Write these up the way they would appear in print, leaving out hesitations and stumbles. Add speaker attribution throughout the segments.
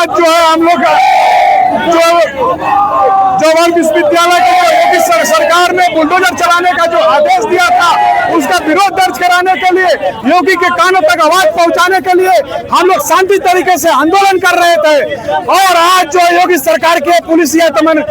Speaker 1: आज जो है हम लोग जवाहर विश्वविद्यालय के सरकार ने बुलडोजर चलाने का जो आदेश दिया था उसका विरोध दर्ज कराने के लिए, योगी के कानों तक आवाज पहुंचाने के लिए हम लोग शांति तरीके से आंदोलन कर रहे थे। और आज जो योगी सरकार के पुलिसिया तमन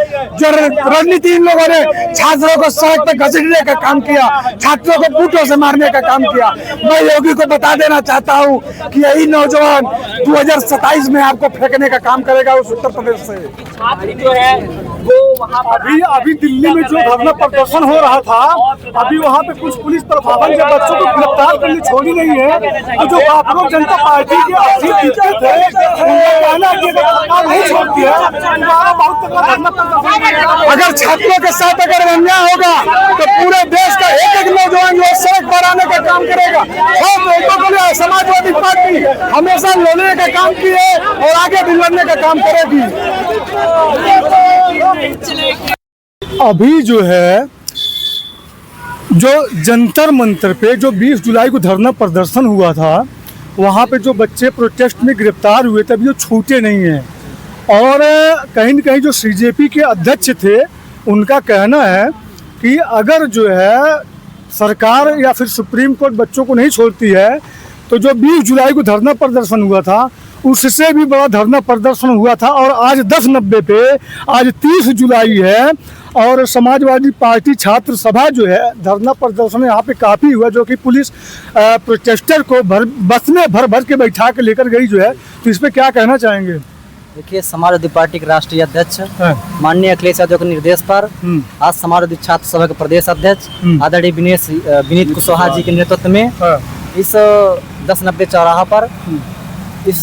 Speaker 1: जो रणनीति इन लोगों ने छात्रों को सड़क पर घसीटने का काम किया, छात्रों को बूटों से मारने का काम किया। मैं योगी को बता देना चाहता हूँ कि यही नौजवान 2027 में आपको फेंकने का काम करेगा उस उत्तर प्रदेश से।
Speaker 2: छात्र जो है वो वहाँ पर
Speaker 1: अभी दिल्ली में जो धरना प्रदर्शन हो रहा था, अभी वहाँ पे कुछ पुलिस प्रशासन के बच्चों को गिरफ्तार करनी छोड़ी नहीं है। तो जो कांग्रेस जनता पार्टी के अध्यक्ष जीते थे, उनका कहना है कि अगर सरकार नहीं छोड़ती है दोबारा बहुत तगड़ा धरना प्रदर्शन। अगर छात्रों के साथ अगर अन्याय होगा तो पूरे देश का एक नौजवान जो सड़क पर आने का काम करेगा। समाजवादी पार्टी हमेशा लड़ने का काम की है और आगे भी लड़ने का काम करेगी। अभी जो है जो जंतर मंतर पे जो 20 जुलाई को धरना प्रदर्शन हुआ था, वहाँ पे जो बच्चे प्रोटेस्ट में गिरफ्तार हुए थे अभी वो छूटे नहीं हैं। और कहीं न कहीं जो सीजेपी के अध्यक्ष थे उनका कहना है कि अगर जो है सरकार या फिर सुप्रीम कोर्ट बच्चों को नहीं छोड़ती है तो जो 20 जुलाई को धरना प्रदर्शन हुआ था उससे भी बड़ा धरना प्रदर्शन हुआ था। और आज 10/90 पे आज 30 जुलाई है और समाजवादी पार्टी छात्र सभा जो है धरना प्रदर्शन यहाँ पे काफ़ी हुआ, जो कि पुलिस प्रोटेस्टर को बस में भर के बैठा के लेकर गई जो है। तो इस पर क्या कहना चाहेंगे?
Speaker 2: देखिए, समाजवादी पार्टी के राष्ट्रीय अध्यक्ष माननीय अखिलेश यादव के निर्देश पर आज समाजवादी छात्र सभा के प्रदेश अध्यक्ष आदरणीय विनीत कुशवाहा जी के नेतृत्व में इस 10/90 चौराहा पर इस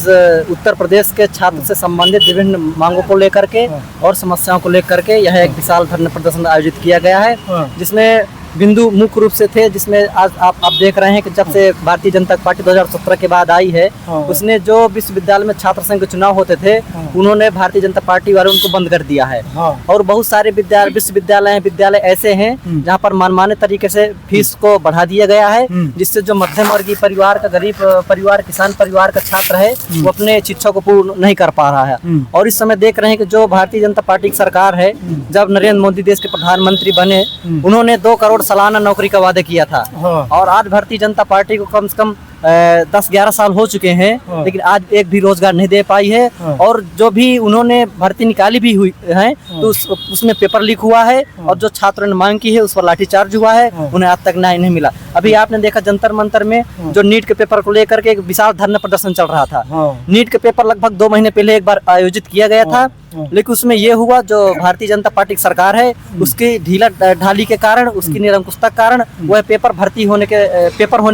Speaker 2: उत्तर प्रदेश के छात्र से संबंधित विभिन्न मांगों को लेकर के और समस्याओं को लेकर के यह एक विशाल धरना प्रदर्शन आयोजित किया गया है, जिसमें बिंदु मुख्य रूप से थे, जिसमें आज आप देख रहे हैं कि जब से भारतीय जनता पार्टी 2017 के बाद आई है, उसने जो विश्वविद्यालय में छात्र संघ के चुनाव होते थे उन्होंने भारतीय जनता पार्टी वाले उनको बंद कर दिया है। और बहुत सारे विद्यालय ऐसे हैं जहां पर मनमाने तरीके से फीस को बढ़ा दिया गया है, जिससे जो मध्यम वर्गीय परिवार का, गरीब परिवार, किसान परिवार का छात्र है वो अपने शिक्षा को पूर्ण नहीं कर पा रहा है। और इस समय देख रहे हैं कि जो भारतीय जनता पार्टी की सरकार है, जब नरेंद्र मोदी देश के प्रधानमंत्री बने, उन्होंने 2 करोड़ सालाना नौकरी का वादा किया था। और आज भारतीय जनता पार्टी को कम से कम 10-11 साल हो चुके हैं, लेकिन आज एक भी रोजगार नहीं दे पाई है। और जो भी उन्होंने भर्ती निकाली भी हुई है तो उसमें पेपर लीक हुआ है और जो छात्रों ने मांग की है उस पर लाठीचार्ज हुआ है, उन्हें आज तक न्याय नहीं मिला। अभी आपने देखा जंतर मंतर में जो नीट के पेपर को लेकर के एक विशाल धरना प्रदर्शन चल रहा था। नीट के पेपर लगभग 2 महीने पहले एक बार आयोजित किया गया था, लेकिन उसमें ये हुआ जो भारतीय जनता पार्टी की सरकार है उसकी ढीला ढाली के कारण, उसकी निरंकुशता के कारण वह पेपर होने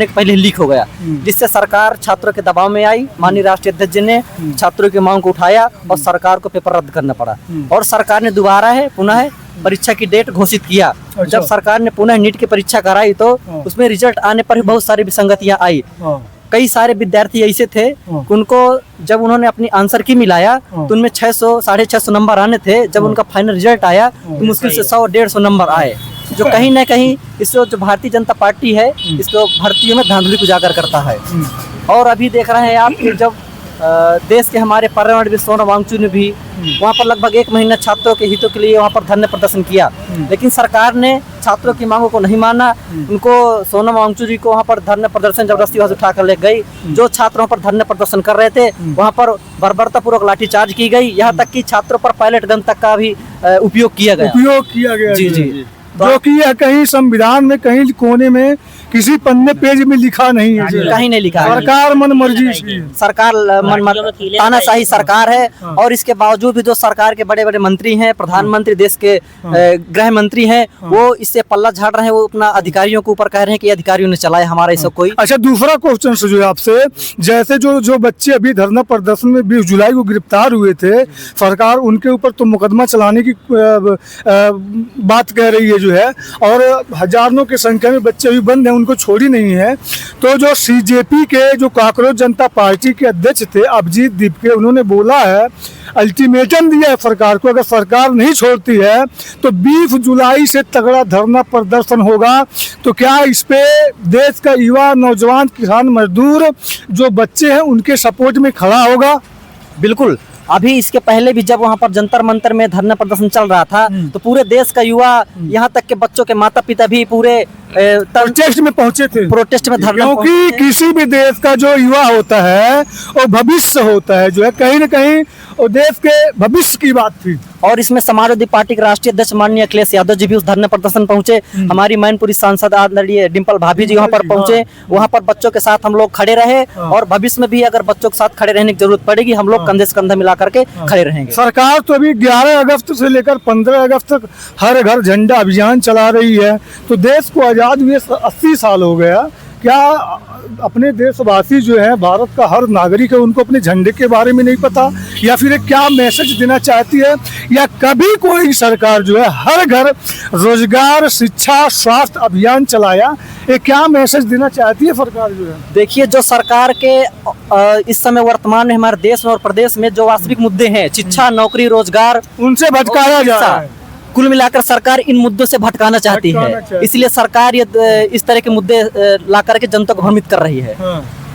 Speaker 2: के पहले लीक हो गया, जिससे सरकार छात्रों के दबाव में आई। माननीय राष्ट्रीय अध्यक्ष जी ने छात्रों की मांग को उठाया और सरकार को पेपर रद्द करना पड़ा। और सरकार ने दोबारा पुनः परीक्षा की डेट घोषित किया। जब सरकार ने पुनः नीट की परीक्षा कराई तो उसमें रिजल्ट आने पर भी बहुत सारी विसंगतियां आई। कई सारे विद्यार्थी ऐसे थे उनको जब उन्होंने अपनी आंसर की मिलाया तो उनमें 600-650 नंबर आने थे। जब उनका फाइनल रिजल्ट आया तो मुश्किल से 100-150 नंबर आए, जो कहीं न कहीं इसको जो भारतीय जनता पार्टी है इसको भर्तियों में धांधली उजागर करता है। और अभी देख रहे हैं आप कि जब देश के हमारे पर्यावरण सोनम वांगचुक ने भी वहाँ पर लगभग 1 महीना छात्रों के हितों के लिए वहाँ पर धरना प्रदर्शन किया, लेकिन सरकार ने छात्रों की मांगों को नहीं माना। उनको सोनम वांगचुक जी को वहाँ पर धरना प्रदर्शन जबरदस्ती वहाँ से उठाकर ले गई। जो छात्रों पर धरना प्रदर्शन कर रहे थे वहाँ पर बर्बरतापूर्वक लाठीचार्ज की गई, यहाँ तक कि छात्रों पर पायलट गन तक का भी उपयोग किया गया।
Speaker 1: जी। जो कि यह कहीं संविधान में कहीं कोने में किसी पन्ने पेज में लिखा नहीं है,
Speaker 2: कहीं नहीं लिखा है।
Speaker 1: सरकार मन मर्जी,
Speaker 2: सरकार तानाशाही सरकार है। और इसके बावजूद भी जो सरकार के बड़े बड़े मंत्री हैं, प्रधानमंत्री, देश के गृह मंत्री हैं, वो इससे पल्ला झाड़ रहे हैं। वो अपना अधिकारियों के ऊपर कह रहे हैं कि अधिकारियों ने चलाया, हमारा इससे कोई।
Speaker 1: अच्छा, दूसरा क्वेश्चन जो है आपसे, जैसे जो बच्चे अभी धरना प्रदर्शन में 20 जुलाई को गिरफ्तार हुए थे, सरकार उनके ऊपर तो मुकदमा चलाने की बात कह रही है जो है, और हजारों की संख्या में बच्चे अभी बंद हैं, उनको छोड़ी नहीं है। तो जो सीजेपी के जो कांग्रेस जनता पार्टी के अध्यक्ष थे अभिजीत दीपके, उन्होंने बोला है, अल्टीमेटम दिया है सरकार को, अगर सरकार नहीं छोड़ती है तो 20 जुलाई से तगड़ा धरना प्रदर्शन होगा। तो क्या इस पे देश का युवा, नौजवान, किसान, मजदूर जो बच्चे हैं उनके सपोर्ट में खड़ा होगा?
Speaker 2: बिल्कुल, अभी इसके पहले भी जब वहाँ पर जंतर मंतर में धरना प्रदर्शन चल रहा था तो पूरे देश का युवा, यहाँ तक के बच्चों के माता पिता भी पूरे
Speaker 1: प्रोटेस्ट में पहुंचे थे,
Speaker 2: प्रोटेस्ट में धरना,
Speaker 1: क्योंकि किसी भी देश का जो युवा होता है वो भविष्य होता है, जो है कहीं न कहीं वो देश के भविष्य की बात थी।
Speaker 2: और इसमें समाजवादी पार्टी के राष्ट्रीय अध्यक्ष माननीय अखिलेश यादव जी भी उस धरने प्रदर्शन पहुंचे। हमारी मैनपुरी सांसद आदरणीय डिम्पल भाभी जी वहां पर पहुंचे, वहां पर बच्चों के साथ हम लोग खड़े रहे और भविष्य में भी अगर बच्चों के साथ खड़े रहने की जरूरत पड़ेगी हम लोग कंधे से कंधा मिला करके खड़े रहेंगे।
Speaker 1: सरकार तो अभी 11 अगस्त से लेकर 15 अगस्त तक हर घर झंडा अभियान चला रही है, तो देश को आजाद हुए 80 साल हो गया। क्या अपने देशवासी जो है, भारत का हर नागरिक है, उनको अपने झंडे के बारे में नहीं पता, या फिर क्या मैसेज देना चाहती है, या कभी कोई सरकार जो है हर घर रोजगार, शिक्षा, स्वास्थ्य अभियान चलाया, ये क्या मैसेज देना चाहती है सरकार जो है?
Speaker 2: देखिए, जो सरकार के इस समय वर्तमान में हमारे देश में और प्रदेश में जो वास्तविक मुद्दे हैं, शिक्षा, नौकरी, रोजगार,
Speaker 1: उनसे भटकाया जा रहा है।
Speaker 2: कुल मिलाकर सरकार इन मुद्दों से भटकाना चाहती है, इसलिए सरकार ये इस तरह के मुद्दे ला करके जनता को भ्रमित कर रही है।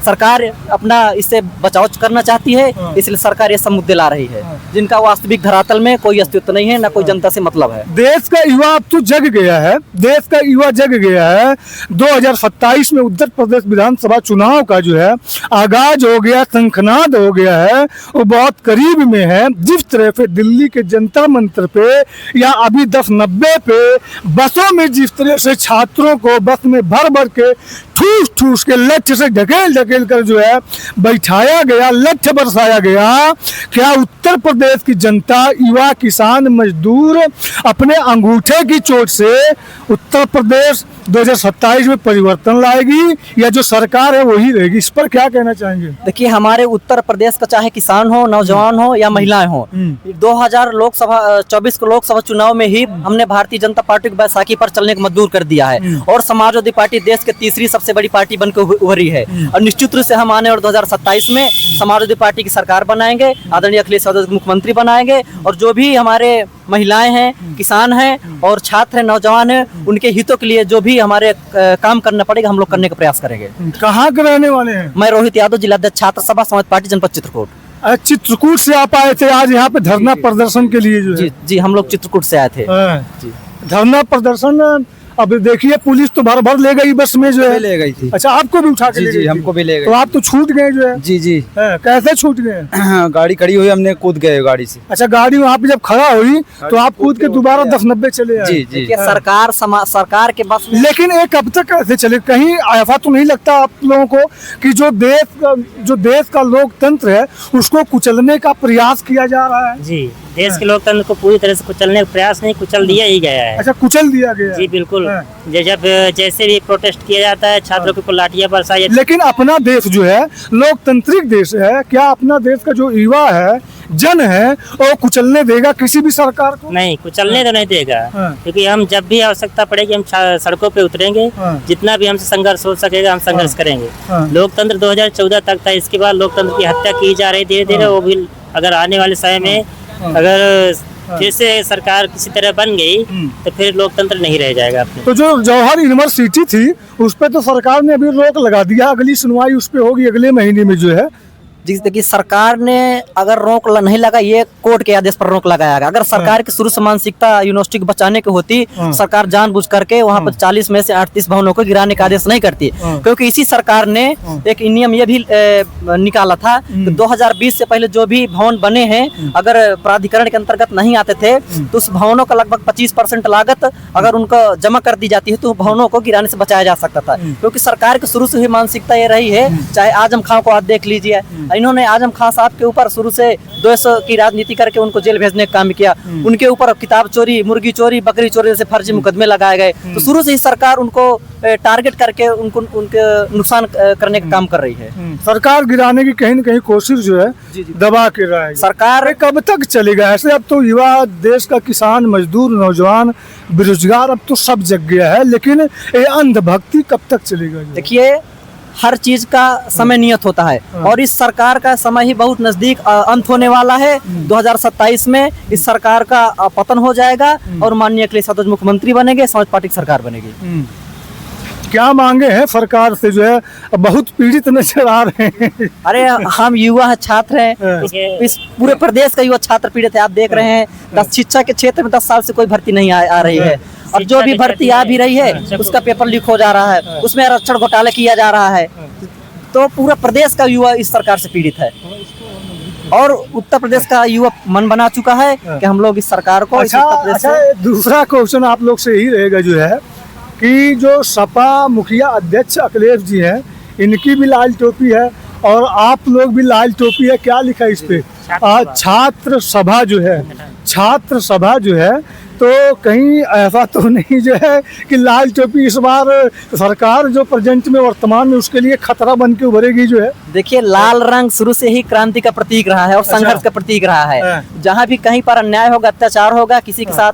Speaker 2: सरकार अपना इससे बचाव करना चाहती है, इसलिए सरकार ये सब मुद्दे ला रही है जिनका वास्तविक धरातल में कोई अस्तित्व नहीं है, ना कोई जनता से मतलब है।
Speaker 1: देश का युवा अब तो जग गया है, देश का युवा जग गया है। 2027 में उत्तर प्रदेश विधानसभा चुनाव का जो है आगाज हो गया, शंखनाद हो गया है, वो बहुत करीब में है। जिस तरह से दिल्ली के जंतर मंतर पे या अभी 10-90 पे बसों में जिस तरह से छात्रों को बस में भर भर के ठूस ठूस के लठ से ढकेल ढकेल कर जो है बैठाया गया, लठ बरसाया गया, क्या उत्तर प्रदेश की जनता, युवा, किसान, मजदूर अपने अंगूठे की चोट से उत्तर प्रदेश 2027 में परिवर्तन लाएगी, या जो सरकार है वही रहेगी? इस पर क्या कहना चाहेंगे?
Speaker 2: देखिए, हमारे उत्तर प्रदेश का चाहे किसान हो, नौजवान हो या महिलाएं हो, 2024 को लोकसभा चुनाव में ही हमने भारतीय जनता पार्टी को बैसाखी पर चलने को मजबूर कर दिया है और समाजवादी पार्टी देश के तीसरी सबसे बड़ी पार्टी बनकर उभरी है। और निश्चित रूप से हम आने और 2027 में समाजवादी पार्टी की सरकार बनाएंगे, आदरणीय अखिलेश यादव को मुख्यमंत्री बनाएंगे, और जो भी हमारे महिलाएं हैं, किसान हैं और छात्र हैं, नौजवान हैं, उनके हितों के लिए जो भी हमारे काम करना पड़ेगा हम लोग करने का प्रयास करेंगे।
Speaker 1: कहाँ के रहने वाले हैं?
Speaker 2: मैं रोहित यादव, जिलाध्यक्ष छात्र सभा समाज पार्टी जनपद चित्रकूट।
Speaker 1: चित्रकूट से आप आए थे आज यहाँ पे धरना प्रदर्शन के लिए जो है?
Speaker 2: जी जी, हम लोग चित्रकूट से आए थे।
Speaker 1: जी, धरना प्रदर्शन। अब देखिए, पुलिस तो भर भर ले गई बस में जो है,
Speaker 3: ले गई थी।
Speaker 1: अच्छा, आपको भी उठा के ले गई?
Speaker 3: हमको भी ले गई।
Speaker 1: तो आप तो छूट गए जो है?
Speaker 3: जी जी।
Speaker 1: कैसे छूट गए?
Speaker 3: गाड़ी खड़ी हुई, हमने कूद गए गाड़ी से।
Speaker 1: अच्छा, गाड़ी वहाँ पे जब खड़ा हुई तो आप कूद के दोबारा 10-90 चले आए?
Speaker 3: जी जी।
Speaker 2: सरकार के बस में,
Speaker 1: लेकिन एक अब तक कैसे चले? कहीं ऐसा तो नहीं लगता आप लोगों को कि जो देश का लोकतंत्र है उसको कुचलने का प्रयास किया जा रहा है?
Speaker 4: जी, देश के लोकतंत्र को पूरी तरह से कुचलने का प्रयास नहीं, कुचल दिया ही गया है।
Speaker 1: अच्छा, कुचल दिया गया?
Speaker 4: जी बिल्कुल। जब जैसे भी प्रोटेस्ट किया जाता है, छात्रों के ऊपर लाठियां बरसाई।
Speaker 1: लेकिन अपना देश जो है लोकतांत्रिक देश है, क्या अपना देश का जो युवा है, जन है, वो कुचलने देगा किसी भी सरकार को?
Speaker 4: नहीं, कुचलने तो नहीं देगा, क्योंकि हम जब भी आवश्यकता पड़ेगी हम सड़कों पे उतरेंगे, जितना भी हमसे संघर्ष हो सकेगा हम संघर्ष करेंगे। लोकतंत्र 2014 तक था, इसके बाद लोकतंत्र की हत्या की जा रही धीरे धीरे। वो भी अगर आने वाले समय में अगर फिर से सरकार किसी तरह बन गई तो फिर लोकतंत्र नहीं रह जाएगा अपने।
Speaker 1: तो जो जवाहर यूनिवर्सिटी थी उस पर तो सरकार ने अभी रोक लगा दिया, अगली सुनवाई उस पर होगी अगले महीने में जो है।
Speaker 2: देखिए, सरकार ने अगर रोक नहीं लगा, ये कोर्ट के आदेश पर रोक लगाया गया। अगर सरकार की शुरू से मानसिकता यूनिवर्सिटी को बचाने की होती, सरकार जानबूझ करके वहाँ पर 40 में से 38 भवनों को गिराने का आदेश नहीं करती, क्योंकि इसी सरकार ने एक नियम ये भी निकाला था कि 2020 से पहले जो भी भवन बने हैं अगर प्राधिकरण के अंतर्गत नहीं आते थे तो उस भवनों का लगभग 25% लागत अगर उनको जमा कर दी जाती है तो भवनों को गिराने से बचाया जा सकता था। क्योंकि सरकार की शुरू से ही मानसिकता ये रही है, चाहे आजम खां को आप देख लीजिए, इन्होंने आजम खान साहब के ऊपर शुरू से द्वेष की राजनीति करके उनको जेल भेजने का काम किया। उनके ऊपर किताब चोरी, मुर्गी चोरी, बकरी चोरी जैसे फर्जी मुकदमे लगाए गए। तो शुरू से ही सरकार उनको टारगेट करके उनके नुकसान करने का काम कर रही है।
Speaker 1: सरकार गिराने की कहीं न कहीं कोशिश जो है दबा के रहा है।
Speaker 2: सरकार
Speaker 1: कब तक चलेगा ऐसे? अब तो युवा, देश का किसान, मजदूर, नौजवान, बेरोजगार, अब तो सब जग गया है, लेकिन ये अंधभक्ति कब तक चलेगा?
Speaker 2: देखिए, हर चीज का समय नियत होता है और इस सरकार का समय ही बहुत नजदीक अंत होने वाला है। 2027 में इस सरकार का पतन हो जाएगा और माननीय अखिलेश यादव मुख्यमंत्री बनेंगे, समाज पार्टी की सरकार बनेगी।
Speaker 1: क्या मांगे हैं सरकार से जो है बहुत पीड़ित नजर आ रहे हैं।
Speaker 2: अरे हम युवा छात्र हैं, इस पूरे प्रदेश का युवा छात्र पीड़ित है। आप देख रहे हैं 10 शिक्षा के क्षेत्र में 10 साल से कोई भर्ती नहीं आ रही है, और जो भी भर्ती आ भी रही है उसका पेपर लीक हो जा रहा है, उसमें आरक्षण घोटाला किया जा रहा है। तो पूरा प्रदेश का युवा इस सरकार से पीड़ित है, और उत्तर प्रदेश का युवा मन बना चुका है कि हम लोग इस सरकार को इस उत्तर प्रदेश से।
Speaker 1: दूसरा क्वेश्चन आप लोग से ही रहेगा जो है कि जो सपा मुखिया अध्यक्ष अखिलेश जी हैं, इनकी भी लाल टोपी है और आप लोग भी लाल टोपी है। क्या लिखा है इस पे? छात्र सभा जो है, छात्र सभा जो है, तो कहीं ऐसा तो नहीं जो है कि लाल टोपी इस बार सरकार जो प्रेजेंट में वर्तमान में उसके लिए खतरा बन के उभरेगी जो है?
Speaker 2: देखिए, लाल रंग शुरू से ही क्रांति का प्रतीक रहा है और संघर्ष का प्रतीक रहा है। जहाँ भी कहीं पर अन्याय होगा, अत्याचार होगा, किसी के साथ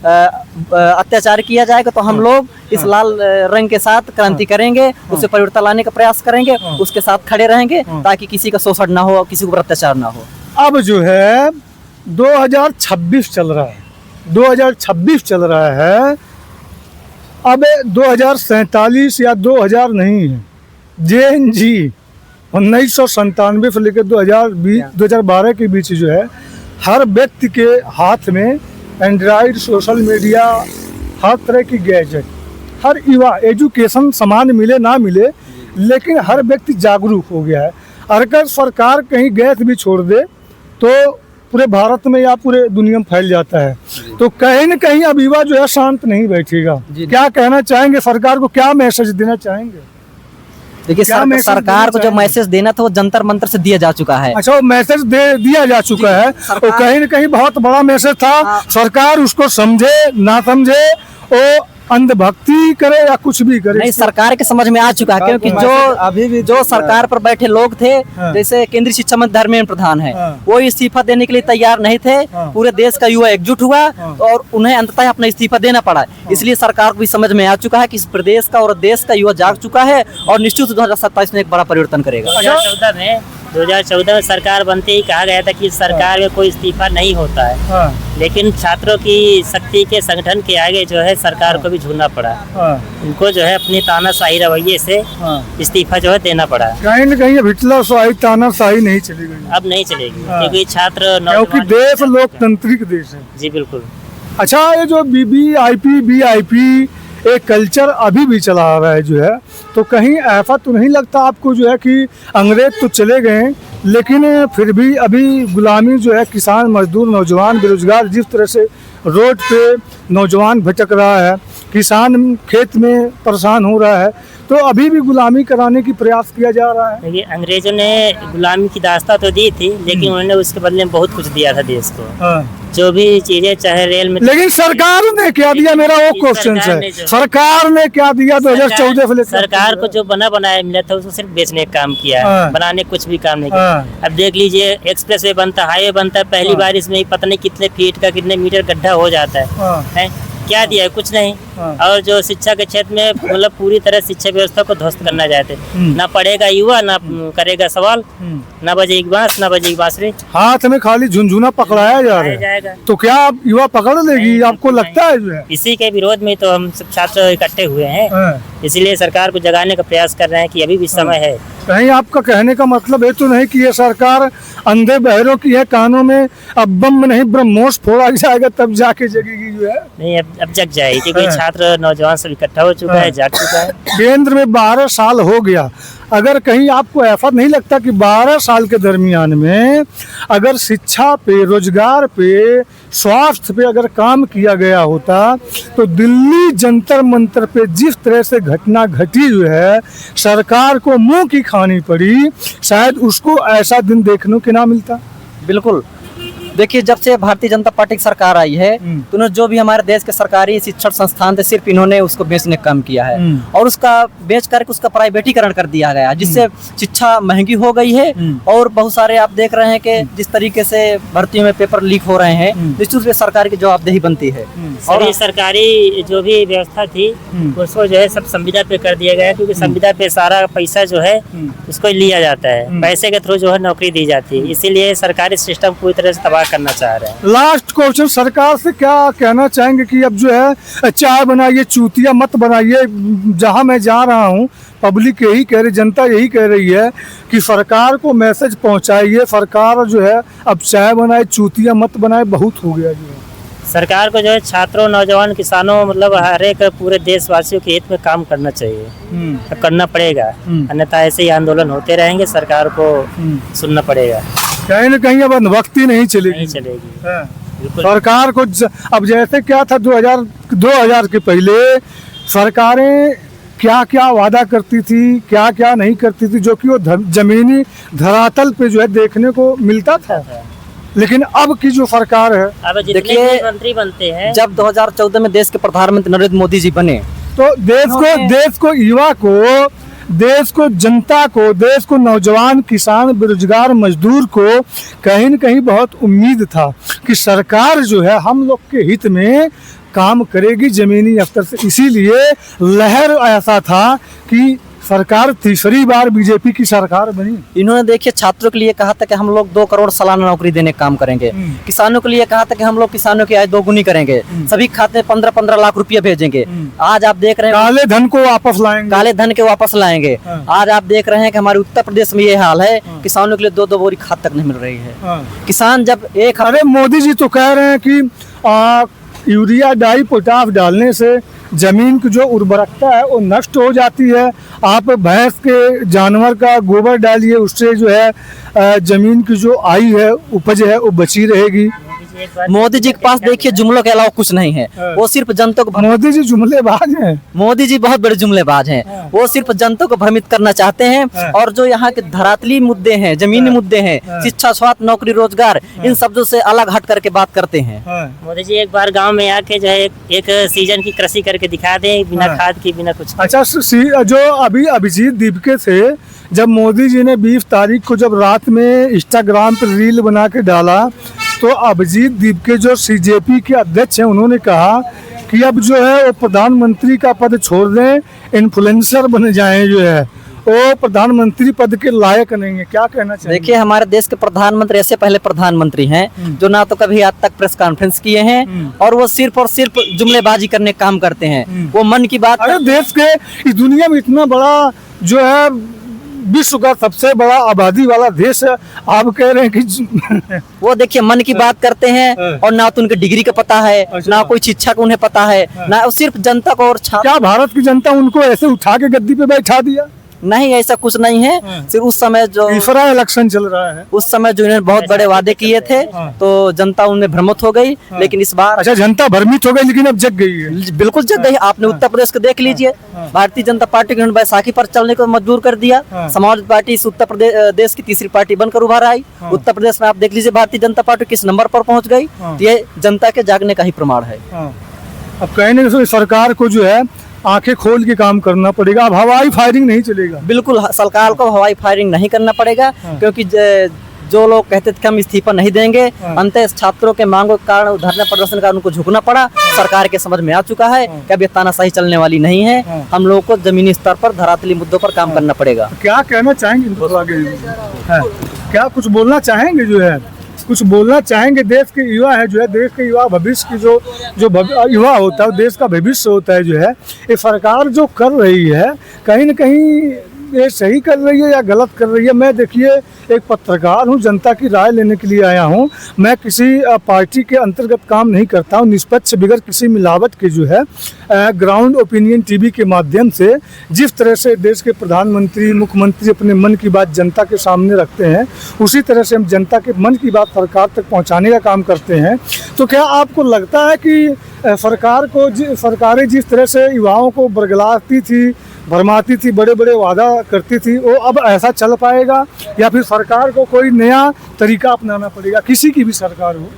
Speaker 2: अत्याचार किया जाएगा, तो हम लोग इस लाल रंग के साथ क्रांति करेंगे, उससे परिवर्तन लाने का प्रयास करेंगे, उसके साथ खड़े रहेंगे ताकि किसी का शोषण ना हो, किसी के ऊपर अत्याचार ना हो।
Speaker 1: अब जो है 2026 चल रहा है, 2026 चल रहा है, अब 2047 या 2000 नहीं है, JNG 1997 से लेकर 2012 के बीच जो है हर व्यक्ति के हाथ में एंड्रॉइड, सोशल मीडिया, हर तरह की गैजेट, हर युवा एजुकेशन समान मिले ना मिले, लेकिन हर व्यक्ति जागरूक हो गया है। अगर सरकार कहीं गैस भी छोड़ दे तो पूरे भारत में या पूरे दुनिया में फैल जाता है, तो कहीं न कहीं अब युवा जो है शांत नहीं बैठेगा। क्या कहना चाहेंगे सरकार को, क्या मैसेज देना चाहेंगे?
Speaker 2: देखिए, सरकार को जो मैसेज देना था वो जंतर मंतर से दिया जा चुका है।
Speaker 1: अच्छा, वो मैसेज दिया जा चुका है, वो कहीं न कहीं बहुत बड़ा मैसेज था। सरकार उसको समझे ना समझे, वो अंधभक्ति करे या कुछ भी करे,
Speaker 2: नहीं, सरकार के समझ में आ चुका है, क्योंकि जो सरकार पर बैठे लोग थे, जैसे केंद्रीय शिक्षा मंत्री धर्मेंद्र प्रधान है, वो इस्तीफा देने के लिए तैयार नहीं थे। पूरे देश का युवा एकजुट हुआ और उन्हें अंततः अपना इस्तीफा देना पड़ा। इसलिए सरकार को भी समझ में आ चुका है कि इस प्रदेश का और देश का युवा जाग चुका है और निश्चित 2027 में एक बड़ा परिवर्तन करेगा।
Speaker 4: 2014 में सरकार बनते ही कहा गया था कि सरकार में कोई इस्तीफा नहीं होता है, लेकिन छात्रों की शक्ति के संगठन के आगे जो है सरकार को भी झूलना पड़ा। उनको जो है अपनी तानाशाही रवैये से इस्तीफा जो है देना पड़ा।
Speaker 1: कहीं न कहीं हिटलरशाही, तानाशाही नहीं चलेगी,
Speaker 4: अब नहीं चलेगी, क्योंकि छात्र,
Speaker 1: क्योंकि देश लोकतांत्रिक देश है।
Speaker 4: जी बिल्कुल।
Speaker 1: अच्छा, ये जो VIP एक कल्चर अभी भी चला आ रहा है जो है, तो कहीं ऐसा तो नहीं लगता आपको जो है कि अंग्रेज तो चले गए, लेकिन फिर भी अभी गुलामी जो है, किसान, मजदूर, नौजवान, बेरोजगार जिस तरह से रोड पे नौजवान भटक रहा है, किसान खेत में परेशान हो रहा है, तो अभी भी गुलामी कराने की प्रयास किया जा रहा है।
Speaker 4: देखिए, अंग्रेजों ने गुलामी की दास्तां तो दी थी, लेकिन उन्होंने उसके बदले में बहुत कुछ दिया था देश को। जो भी चीजें, चाहे रेल में,
Speaker 1: लेकिन सरकार ने क्या दिया, मेरा वो क्वेश्चन है, सरकार ने क्या दिया 2014 से लेकर?
Speaker 4: सरकार को जो बना बनाया मिला था उसको सिर्फ बेचने का काम किया है, बनाने कुछ भी काम नहीं किया। अब देख लीजिए, एक्सप्रेस वे बनता, हाईवे बनता है, पहली बारिश में ही पता नहीं कितने फीट का, कितने मीटर गड्ढा हो जाता है। क्या दिया है? कुछ नहीं। और जो शिक्षा के क्षेत्र में मतलब पूरी तरह शिक्षा व्यवस्था को ध्वस्त करना चाहते, ना पढ़ेगा युवा, ना करेगा सवाल, ना बजेगी बांस, ना बजेगी बांसुरी,
Speaker 1: हाथ में खाली झुनझुना पकड़ाया जा रहा है। तो क्या आप युवा पकड़ लेगी, आपको लगता है जो है?
Speaker 4: इसी के विरोध में तो हम सब छात्र इकट्ठे हुए हैं, इसीलिए सरकार को जगाने का प्रयास कर रहे हैं कि अभी भी समय है।
Speaker 1: कहीं आपका कहने का मतलब है तो नहीं कि ये सरकार अंधे बहरों की है, कानों में अब बम नहीं ब्रह्मोस फोड़ा जाएगा तब जाके जगेगी जो है?
Speaker 4: नहीं, अब जग जाएगी, क्योंकि छात्र नौजवान सब इकट्ठा हो चुका है, जाग चुका है।
Speaker 1: केंद्र में 12 साल हो गया, अगर कहीं आपको ऐसा नहीं लगता कि 12 साल के दरमियान में अगर शिक्षा पे, रोजगार पे, स्वास्थ्य पे अगर काम किया गया होता, तो दिल्ली जंतर मंतर पे जिस तरह से घटना घटी जो है, सरकार को मुंह की खानी पड़ी, शायद उसको ऐसा दिन देखने को ना मिलता।
Speaker 2: बिल्कुल। देखिए, जब से भारतीय जनता पार्टी की सरकार आई है, तो उन्होंने जो भी हमारे देश के सरकारी शिक्षण संस्थान थे, सिर्फ इन्होंने उसको बेचने का काम किया है और उसका बेच करके उसका प्राइवेटीकरण कर दिया गया, जिससे शिक्षा महंगी हो गई है। और बहुत सारे आप देख रहे हैं कि जिस तरीके से भर्तियों में पेपर लीक हो रहे हैं, निश्चित रूप से सरकार की जवाबदेही बनती है।
Speaker 4: और ये सरकारी जो भी व्यवस्था थी उसको जो है सब संविदा पे कर दिया गया, क्योंकि संविदा पे सारा पैसा जो है उसको लिया जाता है, पैसे के थ्रू जो है नौकरी दी जाती है, इसीलिए सरकारी सिस्टम पूरी तरह से तबाह निर्वाह करना चाह रहे हैं।
Speaker 1: लास्ट क्वेश्चन, सरकार से क्या कहना चाहेंगे कि अब जो है चाय बनाइए, चूतिया मत बनाइए। जहां मैं जा रहा हूं पब्लिक यही कह रही, जनता यही कह रही है कि सरकार को मैसेज पहुंचाइए, सरकार जो है अब चाय बनाए, चूतिया मत बनाए, बहुत हो गया जो है।
Speaker 4: सरकार को जो है छात्रों, नौजवान, किसानों, मतलब हर एक पूरे देशवासियों के हित में काम करना चाहिए, तो करना पड़ेगा, अन्यथा ऐसे ही आंदोलन होते रहेंगे, सरकार को सुनना पड़ेगा,
Speaker 1: कहीं न कहीं अब वक्त ही नहीं चलेगी।
Speaker 4: नहीं चलेगी।
Speaker 1: हाँ।
Speaker 4: बिल्कुल।
Speaker 1: सरकार को अब जैसे क्या था 2000 के पहले सरकारें क्या क्या वादा करती थी, क्या क्या नहीं करती थी, जो कि वो जमीनी धरातल पे जो है देखने को मिलता था। लेकिन अब की जो सरकार है,
Speaker 4: अब जितने
Speaker 2: देखिए,
Speaker 4: भी मंत्री बनते हैं,
Speaker 2: जब 2014 में देश के प्रधानमंत्री नरेंद्र मोदी जी बने
Speaker 1: तो देश को युवा को, देश को जनता को, देश को नौजवान, किसान, बेरोजगार मजदूर को कहीं न कहीं बहुत उम्मीद था कि सरकार जो है हम लोग के हित में काम करेगी जमीनी स्तर से। इसीलिए लहर ऐसा था कि सरकार तीसरी बार बीजेपी की सरकार बनी।
Speaker 2: इन्होंने देखिए छात्रों के लिए कहा था कि हम लोग 2 करोड़ सालाना नौकरी देने का काम करेंगे। किसानों के लिए कहा था कि हम लोग किसानों की आय 2 गुनी करेंगे। सभी खाते में 15-15 लाख रुपया भेजेंगे। आज आप देख रहे हैं
Speaker 1: काले धन को वापस लाएंगे,
Speaker 2: काले धन के वापस लाएंगे। आज आप देख रहे हैं कि हमारे उत्तर प्रदेश में ये हाल है, किसानों के लिए 2-2 बोरी खाद तक नहीं मिल रही है। किसान जब एक
Speaker 1: अरे मोदी जी तो कह रहे हैं कि यूरिया, डाई, पोटाश डालने से जमीन की जो उर्वरकता है वो नष्ट हो जाती है। आप भैंस के जानवर का गोबर डालिए, उससे जो है जमीन की जो आई है, उपज है, वो बची रहेगी।
Speaker 2: मोदी जी के पास देखिए जुमलों के अलावा कुछ नहीं है। वो सिर्फ जनता को
Speaker 1: मोदी जी जुमलेबाज हैं।
Speaker 2: मोदी जी बहुत बड़े जुमलेबाज हैं। वो सिर्फ जनता को भ्रमित करना चाहते हैं और जो यहाँ के धरातली मुद्दे हैं, जमीनी मुद्दे हैं, शिक्षा, स्वास्थ्य, नौकरी, रोजगार, इन शब्दों से अलग हट करके बात करते हैं।
Speaker 4: मोदी जी एक बार गांव में आके जो है एक सीजन की कृषि करके दिखा दें, बिना खाद की, बिना कुछ।
Speaker 1: अच्छा, जो अभी अभिजीत दीपके से जब मोदी जी ने 20 तारीख को जब रात में इंस्टाग्राम पर रील बना के डाला, तो अभिजीत दीपके जो सीजेपी के अध्यक्ष हैं, उन्होंने कहा कि अब जो है वो प्रधानमंत्री का पद छोड़ दें, इन्फ्लुएंसर बन जाएं, जो है वो प्रधानमंत्री पद के लायक नहीं है। क्या कहना चाहिए?
Speaker 2: देखिए, हमारे देश के प्रधानमंत्री ऐसे पहले प्रधानमंत्री हैं जो ना तो कभी आज तक प्रेस कॉन्फ्रेंस किए हैं और वो सिर्फ और सिर्फ जुमलेबाजी करने का काम करते हैं। वो मन की बात,
Speaker 1: अरे देश के, इस दुनिया में इतना बड़ा जो है विश्व का सबसे बड़ा आबादी वाला देश है, आप कह रहे हैं कि
Speaker 2: वो देखिए मन की बात करते हैं और ना तो उनकी डिग्री का पता है, ना कोई शिक्षा का उन्हें पता है, ना सिर्फ जनता को और
Speaker 1: क्या भारत की जनता उनको ऐसे उठा के गद्दी पे बैठा दिया?
Speaker 2: नहीं, ऐसा कुछ नहीं है। सिर्फ उस समय जो
Speaker 1: तीसरा इलेक्शन चल रहा है,
Speaker 2: उस समय जो इन्होंने बहुत बड़े वादे किए थे तो जनता उनमें भ्रमित हो गई। लेकिन इस बार
Speaker 1: अच्छा, जनता भ्रमित हो गई लेकिन अब जग गई है।
Speaker 2: बिल्कुल जग गई। आपने उत्तर प्रदेश को देख लीजिए, भारतीय जनता पार्टी ने बैसाखी पर चलने को मजबूर कर दिया। समाजवादी पार्टी इस उत्तर प्रदेश देश की तीसरी पार्टी बनकर उभर आई। उत्तर प्रदेश में आप देख लीजिए भारतीय जनता पार्टी किस नंबर पर पहुंच गई। ये जनता के जागने का ही प्रमाण है।
Speaker 1: अब कहने से सरकार को जो है आंखें खोल के काम करना पड़ेगा। अब हवाई फायरिंग नहीं चलेगा।
Speaker 2: बिल्कुल, सरकार को हवाई फायरिंग नहीं करना पड़ेगा, क्योंकि जो लोग कहते थे कि हम इस्तीफा नहीं देंगे, अंततः छात्रों के मांगों के कारण, धरना प्रदर्शन का उनको झुकना पड़ा। सरकार के समझ में आ चुका है कि अब ये तानाशाही चलने वाली नहीं है। हम लोगों को जमीनी स्तर पर धरातली मुद्दों पर काम करना पड़ेगा।
Speaker 1: क्या कहना चाहेंगे इनको आगे? क्या कुछ बोलना चाहेंगे? जो है कुछ बोलना चाहेंगे? देश के युवा है, जो है देश के युवा भविष्य की जो युवा होता है, देश का भविष्य होता है, जो है ये सरकार जो कर रही है, कहीं न कहीं ये सही कर रही है या गलत कर रही है? मैं देखिए एक पत्रकार हूँ, जनता की राय लेने के लिए आया हूँ। मैं किसी पार्टी के अंतर्गत काम नहीं करता हूँ। निष्पक्ष बगैर किसी मिलावट के जो है ग्राउंड ओपिनियन टीवी के माध्यम से जिस तरह से देश के प्रधानमंत्री, मुख्यमंत्री अपने मन की बात जनता के सामने रखते हैं, उसी तरह से हम जनता के मन की बात सरकार तक पहुँचाने का काम करते हैं। तो क्या आपको लगता है कि सरकारें जिस तरह से युवाओं को बरगलाती थी, भरमाती थी, बड़े बड़े वादा करती थी, वो अब ऐसा चल पाएगा या फिर सरकार को कोई नया तरीका अपनाना पड़ेगा? किसी की भी सरकार हो,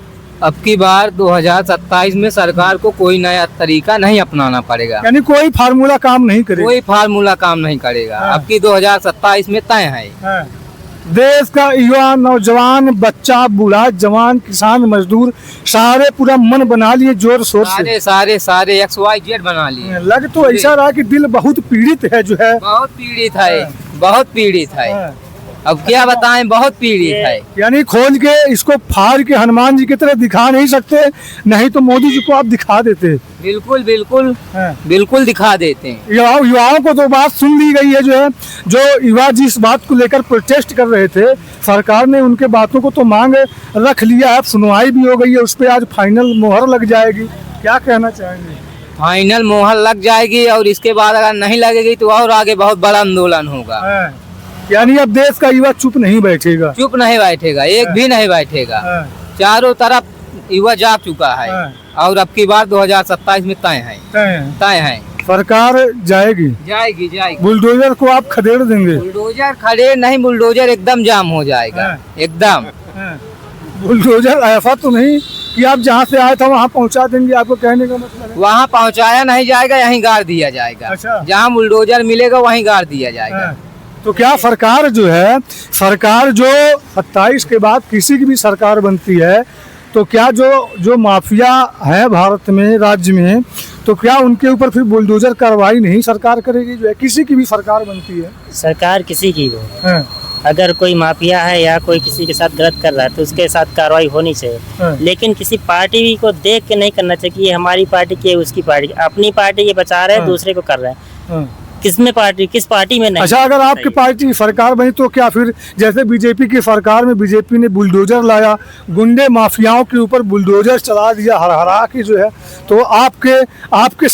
Speaker 5: अब की बार 2027 में सरकार को कोई नया तरीका नहीं अपनाना पड़ेगा,
Speaker 1: यानी कोई फार्मूला काम नहीं करेगा।
Speaker 5: कोई फार्मूला काम नहीं करेगा। अब की 2027 में तय है।
Speaker 1: देश का युवा, नौजवान, बच्चा, बूढ़ा, जवान, किसान, मजदूर सारे पूरा मन बना लिए जोर शोर से।
Speaker 5: सारे XYZ बना लिए।
Speaker 1: लग तो ऐसा रहा कि दिल बहुत पीड़ित है, जो है
Speaker 5: बहुत पीड़ित है, बहुत पीड़ित है। अब क्या बताएं, बहुत पीड़ित है।
Speaker 1: यानी खोल के इसको फाड़ के हनुमान जी की तरह दिखा नहीं सकते, नहीं तो मोदी जी को आप दिखा देते।
Speaker 5: बिल्कुल बिल्कुल
Speaker 1: हाँ।
Speaker 5: बिल्कुल दिखा देते हैं।
Speaker 1: युवाओं को तो बात सुन ली गई है, जो है जो युवा जिस बात को लेकर प्रोटेस्ट कर रहे थे, सरकार ने उनके बातों को तो मांग रख लिया है, सुनवाई भी हो गई है, उस पर आज फाइनल मोहर लग जाएगी। क्या कहना चाहेंगे?
Speaker 5: फाइनल मोहर लग जाएगी और इसके बाद अगर नहीं लगेगी तो और आगे बहुत बड़ा आंदोलन होगा।
Speaker 1: हाँ। यानी अब देश का युवा चुप नहीं बैठेगा।
Speaker 5: चुप नहीं बैठेगा, एक भी नहीं बैठेगा।
Speaker 1: हाँ।
Speaker 5: चारों तरफ युवा जाग चुका है।
Speaker 1: हाँ।
Speaker 5: और अब की बार 2027 में तय है।
Speaker 1: सरकार जाएगी,
Speaker 5: जाएगी जाएगी।
Speaker 1: बुलडोजर को आप खदेड़ देंगे?
Speaker 5: बुलडोजर खड़े नहीं, बुलडोजर एकदम जाम हो जाएगा।
Speaker 1: हाँ।
Speaker 5: एकदम।
Speaker 1: बुलडोजर ऐसा तो नहीं कि आप जहाँ से आए थे वहाँ पहुँचा देंगे, आपको कहने का मतलब है?
Speaker 5: वहाँ पहुँचाया नहीं जाएगा, यहीं गाड़ दिया जाएगा।
Speaker 1: अच्छा।
Speaker 5: जहाँ बुलडोजर मिलेगा वहीं गाड़ दिया जाएगा।
Speaker 1: हाँ। तो क्या सरकार जो है, सरकार जो 27 के बाद किसी की भी सरकार बनती है, तो क्या जो माफिया है भारत में, राज्य में, तो क्या उनके ऊपर फिर बुलडोजर कार्रवाई नहीं सरकार करेगी? जो है किसी की भी सरकार बनती है,
Speaker 4: सरकार किसी की हो,
Speaker 1: हाँ।
Speaker 4: अगर कोई माफिया है या कोई किसी के साथ गलत कर रहा है तो उसके साथ कार्रवाई होनी चाहिए।
Speaker 1: हाँ।
Speaker 4: लेकिन किसी पार्टी को देख के नहीं करना चाहिए कि ये हमारी पार्टी की है, उसकी पार्टी की। अपनी पार्टी के बचा रहे हैं,
Speaker 1: हाँ।
Speaker 4: दूसरे को कर रहे हैं।
Speaker 1: हाँ।
Speaker 4: किस पार्टी में नहीं।
Speaker 1: अच्छा, अगर आपकी पार्टी की सरकार बनी तो क्या फिर जैसे बीजेपी की सरकार में बीजेपी ने बुलडोजर लाया, गुंडे माफियाओं के ऊपर बुलडोजर चला दिया हर हरा के, जो है तो आपके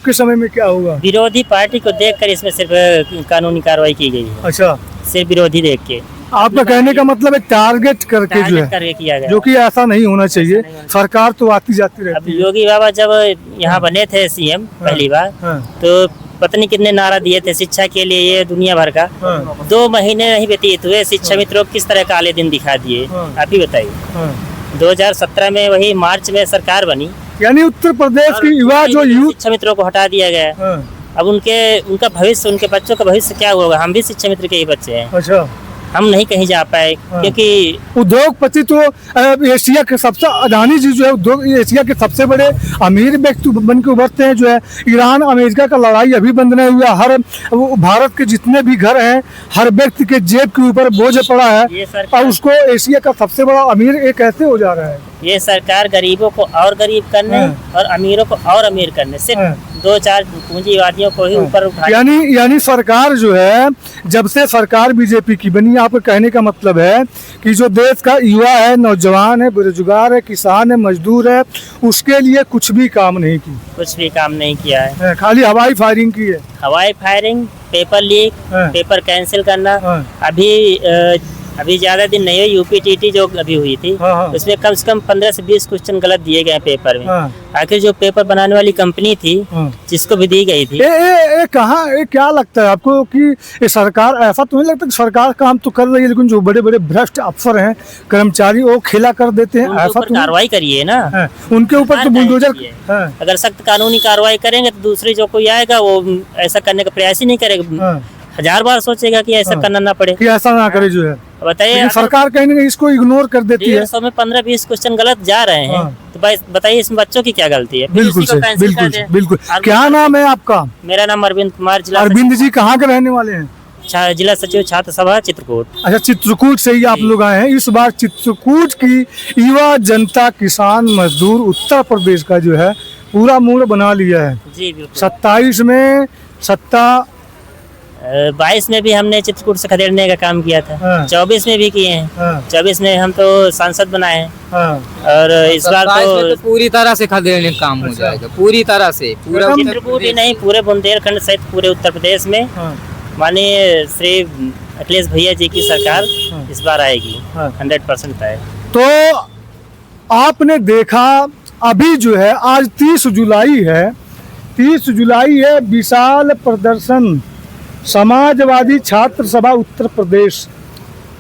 Speaker 1: समय में क्या होगा?
Speaker 4: विरोधी पार्टी को देखकर इसमें सिर्फ कानूनी कार्रवाई की गई है।
Speaker 1: अच्छा,
Speaker 4: सिर्फ विरोधी देख के।
Speaker 1: आपका कहने का मतलब है टारगेट करके जो है,
Speaker 4: करके किया गया,
Speaker 1: जो कि ऐसा नहीं होना चाहिए। सरकार तो आती जाती
Speaker 4: अब
Speaker 1: रहती है।
Speaker 4: योगी बाबा जब यहाँ बने थे सीएम पहली बार,
Speaker 1: हाँ।
Speaker 4: तो पता नहीं कितने नारा दिए थे शिक्षा के लिए, ये दुनिया भर का।
Speaker 1: हाँ।
Speaker 4: 2 महीने नहीं व्यतीत हुए, शिक्षा मित्रों को किस तरह काले दिन दिखा दिए,
Speaker 1: हाँ।
Speaker 4: आप ही बताइए।
Speaker 1: हाँ।
Speaker 4: 2017 में वही मार्च में सरकार बनी,
Speaker 1: यानी उत्तर प्रदेश की युवा जो यूथ,
Speaker 4: शिक्षा मित्रों को हटा दिया गया।
Speaker 1: हाँ।
Speaker 4: अब उनका भविष्य, उनके बच्चों का भविष्य क्या होगा? हम भी शिक्षा मित्र के ही बच्चे हैं,
Speaker 1: अच्छा,
Speaker 4: हम नहीं कहीं जा पाए
Speaker 1: हाँ।
Speaker 4: क्योंकि
Speaker 1: उद्योगपति तो एशिया के सबसे, अडानी जी जो है उद्योग एशिया के सबसे बड़े अमीर व्यक्ति बन के उभरते हैं। जो है ईरान अमेरिका का लड़ाई अभी बंद नहीं हुआ, भारत के जितने भी घर हैं, हर व्यक्ति के जेब के ऊपर बोझ पड़ा है,
Speaker 4: ये सरकार,
Speaker 1: और उसको एशिया का सबसे बड़ा अमीर ये कैसे हो जा रहा है?
Speaker 4: ये सरकार गरीबों को और गरीब करने और अमीरों को और अमीर करने, सिर्फ 2-4 पूंजीवादियों को ही ऊपर उठा।
Speaker 1: यानी सरकार जो है, जब से सरकार बीजेपी की बनी, आपके कहने का मतलब है कि जो देश का युवा है, नौजवान है, बेरोजगार है, किसान है, मजदूर है, उसके लिए कुछ भी काम नहीं की,
Speaker 4: कुछ भी काम नहीं किया है।
Speaker 1: खाली हवाई फायरिंग की है।
Speaker 4: हवाई firing, paper leak, paper cancel करना। अभी ज्यादा दिन नहीं हुए, यूपीटीटी जो अभी हुई थी, उसमें कम से कम 15 से 20 क्वेश्चन गलत दिए गए पेपर में। आखिर जो पेपर बनाने वाली कंपनी थी, जिसको भी दी गई थी,
Speaker 1: क्या लगता है आपको कि ये सरकार, ऐसा तो नहीं लगता कि सरकार काम तो कर रही है, लेकिन जो बड़े बड़े भ्रष्ट अफसर हैं, कर्मचारी, वो खेला कर देते हैं? ऐसा तो
Speaker 4: कार्रवाई करिए ना,
Speaker 1: उनके ऊपर तो बुलडोजर।
Speaker 4: अगर सख्त कानूनी कार्रवाई करेंगे तो दूसरी जो कोई आएगा वो ऐसा करने का प्रयास ही नहीं करेगा, 1000 बार सोचेगा कि ऐसा करना ना पड़े,
Speaker 1: कि ऐसा ना करे। जो है
Speaker 4: बताइए,
Speaker 1: सरकार कहीं ना कहीं इसको इग्नोर कर देती है।
Speaker 4: 150 में 15-20 क्वेश्चन गलत जा रहे हैं, तो बताइए इसमें बच्चों की क्या गलती है?
Speaker 1: बिल्कुल सही, बिल्कुल। क्या नाम है आपका?
Speaker 4: मेरा नाम अरविंद कुमार।
Speaker 1: अरविंद जी कहाँ के रहने वाले हैं?
Speaker 4: जिला सचिव छात्र सभा चित्रकूट।
Speaker 1: अच्छा, चित्रकूट से ही आप लोग आए हैं। इस बार चित्रकूट की युवा जनता, किसान, मजदूर उत्तर प्रदेश का जो है पूरा मूड बना लिया है
Speaker 4: जी। बिल्कुल।
Speaker 1: 27 में सत्ता,
Speaker 4: 22 में भी हमने चित्रकूट से खदेड़ने का काम किया था, 24 में भी किए हैं, 24 में हम तो सांसद बनाए हैं, और इस बार तो
Speaker 5: पूरी तरह से खदेड़ने का काम हो जाएगा, पूरी तरह से। पूरा
Speaker 4: चित्रकूट ही नहीं, पूरे बुंदेलखंड सहित पूरे उत्तर प्रदेश में माननीय श्री अखिलेश भैया जी की सरकार इस बार आएगी, 100% है।
Speaker 1: तो आपने देखा, अभी जो है आज 30 जुलाई है, 30 जुलाई है, विशाल प्रदर्शन समाजवादी छात्र सभा उत्तर प्रदेश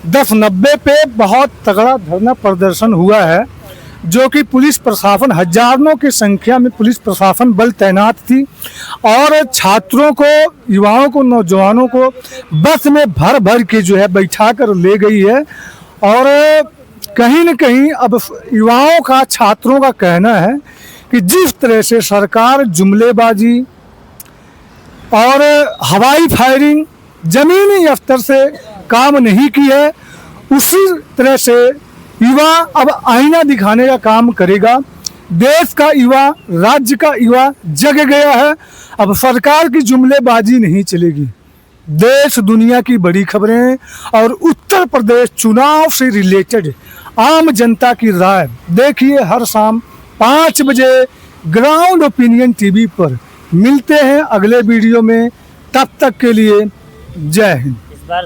Speaker 1: 1090 पे बहुत तगड़ा धरना प्रदर्शन हुआ है, जो कि पुलिस प्रशासन, हजारों की संख्या में पुलिस प्रशासन बल तैनात थी, और छात्रों को, युवाओं को, नौजवानों को बस में भर भर के जो है बैठा कर ले गई है। और कहीं न कहीं अब युवाओं का, छात्रों का कहना है कि जिस तरह से सरकार जुमलेबाजी और हवाई फायरिंग, जमीनी स्तर से काम नहीं की है, उसी तरह से युवा अब आईना दिखाने का काम करेगा। देश का युवा, राज्य का युवा जग गया है। अब सरकार की जुमलेबाजी नहीं चलेगी। देश दुनिया की बड़ी खबरें और उत्तर प्रदेश चुनाव से रिलेटेड आम जनता की राय देखिए हर शाम 5 बजे ग्राउंड ओपिनियन टीवी पर। मिलते हैं अगले वीडियो में, तब तक के लिए जय हिंद।
Speaker 4: इस बार